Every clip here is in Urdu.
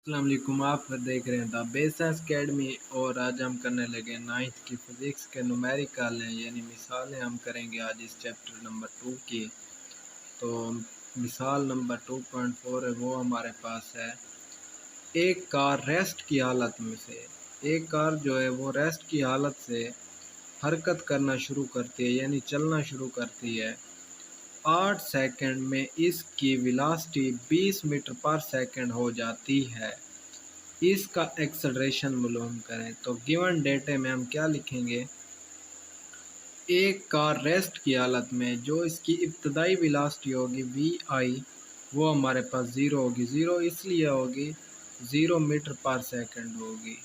السلام علیکم، آپ دیکھ رہے ہیں دا بیس سائنس اکیڈمی اور آج ہم کرنے لگے 9th کی فزکس کے نومیریکل ہیں یعنی مثالیں ہم کریں گے آج اس چیپٹر نمبر 2 کی۔ تو مثال نمبر 2.4 ہے، وہ ہمارے پاس ہے ایک کار ریسٹ کی حالت میں سے ایک کار جو ہے وہ ریسٹ کی حالت سے حرکت کرنا شروع کرتی ہے یعنی چلنا شروع کرتی ہے 8 سیکنڈ میں اس کی ویلاسٹی 20 میٹر پر سیکنڈ ہو جاتی ہے۔ اس کا ایکسلریشن معلوم کریں۔ تو گیون ڈیٹے میں ہم کیا لکھیں گے؟ ایک کار ریسٹ کی حالت میں جو اس کی ابتدائی ویلاسٹی ہوگی وی آئی، وہ ہمارے پاس 0 ہوگی۔ 0 اس لیے ہوگی 0 میٹر پر سیکنڈ ہوگی،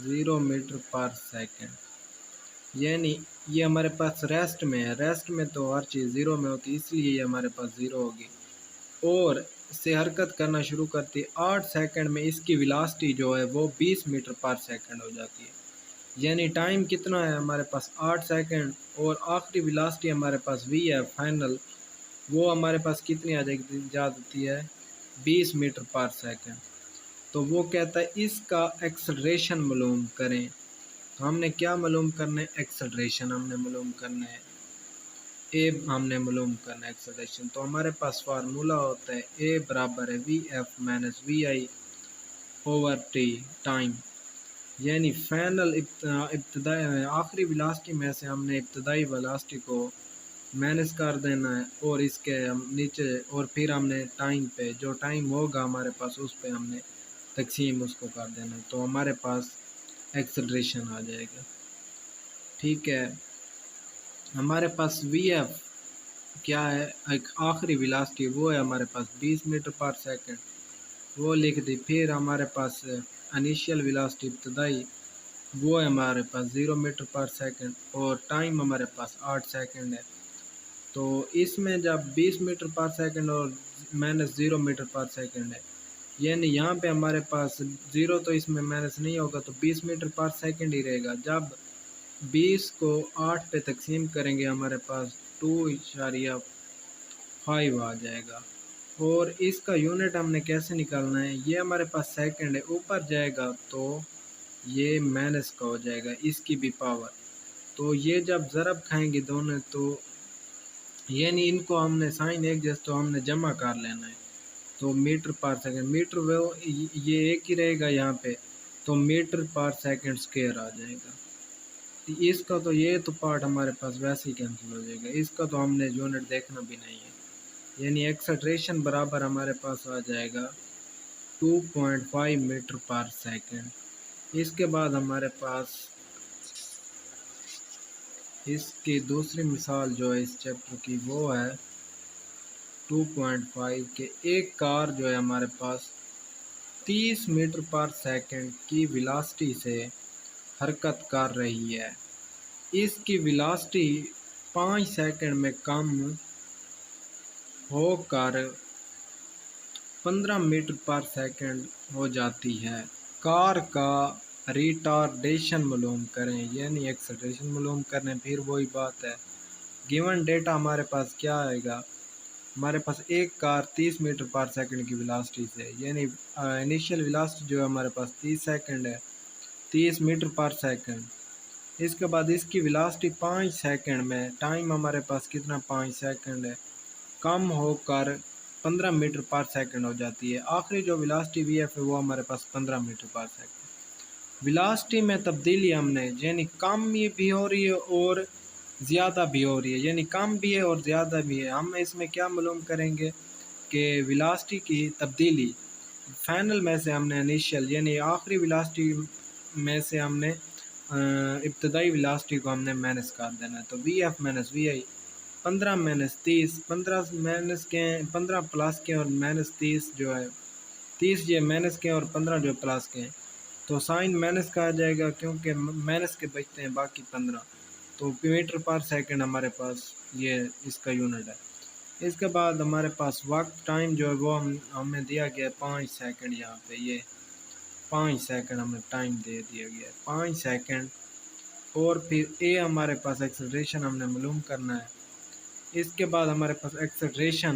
0 میٹر پر سیکنڈ، یعنی یہ ہمارے پاس ریسٹ میں ہے۔ ریسٹ میں تو ہر چیز 0 میں ہوتی ہے، اس لیے یہ ہمارے پاس 0 ہوگی۔ اور سے حرکت کرنا شروع کرتی ہے 8 سیکنڈ میں اس کی ویلاسٹی جو ہے وہ 20 میٹر پر سیکنڈ ہو جاتی ہے، یعنی ٹائم کتنا ہے ہمارے پاس 8 سیکنڈ، اور آخری ویلاسٹی ہمارے پاس وی ہے فائنل، وہ ہمارے پاس کتنی آ جاتی ہے 20 میٹر پر سیکنڈ۔ تو وہ کہتا ہے اس کا ایکسلریشن معلوم کریں۔ تو ہم نے کیا معلوم کرنا ہے؟ ایکسلریشن ہم نے معلوم کرنا ہے، اے ہم نے معلوم کرنا ہے ایکسلریشن۔ تو ہمارے پاس فارمولا ہوتا ہے اے برابر ہے وی ایف مائنس وی آئی اوور ٹی ٹائم، یعنی فائنل ابتدائی آخری ویلاسٹی میں سے ہم نے ابتدائی ویلاسٹی کو مائنس کر دینا ہے اور اس کے نیچے، اور پھر ہم نے ٹائم پہ جو ٹائم ہوگا ہمارے پاس اس پہ ہم نے تقسیم اس کو کر دینا ہے، تو ہمارے پاس ایکسلریشن آ جائے گا۔ ٹھیک ہے، ہمارے پاس وی ایف کیا ہے؟ ایک آخری ویلاسٹی وہ ہے ہمارے پاس 20 میٹر پر سیکنڈ، وہ لکھ دی۔ پھر ہمارے پاس انیشیل ویلاسٹی ابتدائی، وہ ہے ہمارے پاس 0 میٹر پر سیکنڈ، اور ٹائم ہمارے پاس 8 سیکنڈ ہے۔ تو اس میں جب 20 میٹر پر سیکنڈ اور مائنس 0 میٹر پر سیکنڈ ہے، یعنی یہاں پہ ہمارے پاس 0 تو اس میں مائنس نہیں ہوگا، تو 20 میٹر پر سیکنڈ ہی رہے گا۔ جب 20 کو 8 پہ تقسیم کریں گے ہمارے پاس 2.5 آ جائے گا، اور اس کا یونٹ ہم نے کیسے نکالنا ہے؟ یہ ہمارے پاس سیکنڈ ہے، اوپر جائے گا تو یہ مائنس کا ہو جائے گا اس کی بھی پاور، تو یہ جب ضرب کھائیں گے دونوں تو یعنی ان کو ہم نے سائن ایک جیسے تو ہم نے جمع کر لینا ہے، تو میٹر پر سیکنڈ، میٹر وہ یہ ایک ہی رہے گا یہاں پہ، تو میٹر پر سیکنڈ اسکوائر آ جائے گا۔ اس کا تو یہ تو پارٹ ہمارے پاس ویسے ہی کینسل ہو جائے گا، اس کا تو ہم نے یونٹ دیکھنا بھی نہیں ہے، یعنی ایکسلریشن برابر ہمارے پاس آ جائے گا 2.5 میٹر پر سیکنڈ۔ اس کے بعد ہمارے پاس اس کی دوسری مثال جو ہے اس چیپٹر کی وہ ہے 2.5 کے ایک کار جو ہے ہمارے پاس 30 میٹر پر سیکنڈ کی ویلاسٹی سے حرکت کر رہی ہے۔ اس کی ویلاسٹی 5 سیکنڈ میں کم ہو کر 15 میٹر پر سیکنڈ ہو جاتی ہے۔ کار کا ریٹارڈیشن معلوم کریں، یعنی ایکسلریشن معلوم کریں۔ پھر وہی بات ہے، گیون ڈیٹا ہمارے پاس کیا آئے گا؟ ہمارے پاس ایک کار 30 میٹر پر سیکنڈ کی ویلاسٹی سے، یعنی انیشیل ویلاسٹی جو ہے ہمارے پاس 30 سیکنڈ ہے، 30 میٹر پر سیکنڈ۔ اس کے بعد اس کی ویلاسٹی 5 سیکنڈ میں، ٹائم ہمارے پاس کتنا 5 سیکنڈ ہے، کم ہو کر 15 میٹر پر سیکنڈ ہو جاتی ہے۔ آخری جو ویلاسٹی وی ایف ہے وہ ہمارے پاس 15 میٹر پر سیکنڈ۔ ویلاسٹی میں تبدیلی ہم نے یعنی کم بھی ہو رہی ہے اور زیادہ بھی ہو رہی ہے، یعنی کم بھی ہے اور زیادہ بھی ہے۔ ہم اس میں کیا معلوم کریں گے کہ ویلاسٹی کی تبدیلی فائنل میں سے ہم نے انیشیل یعنی آخری ویلاسٹی میں سے ہم نے ابتدائی ویلاسٹی کو ہم نے مائنس کر دینا ہے، تو وی ایف مائنس وی آئی 15 مائنس 30، 15 مائنس کے 15 پلس کے اور مائنس 30 جو ہے 30 یہ مائنس کے اور 15 جو پلس کے ہیں، تو سائن مائنس کا آ جائے گا کیونکہ مائنس کے بچتے ہیں باقی 15، تو میٹر پر سیکنڈ ہمارے پاس یہ اس کا یونٹ ہے۔ اس کے بعد ہمارے پاس وقت ٹائم جو ہے وہ ہمیں دیا گیا 5 سیکنڈ، یہاں پہ یہ 5 سیکنڈ ہمیں ٹائم دے دیا گیا ہے 5 سیکنڈ، اور پھر اے ہمارے پاس ایکسلریشن ہم نے معلوم کرنا ہے۔ اس کے بعد ہمارے پاس ایکسلریشن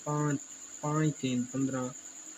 5, 5 3 15,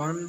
1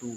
2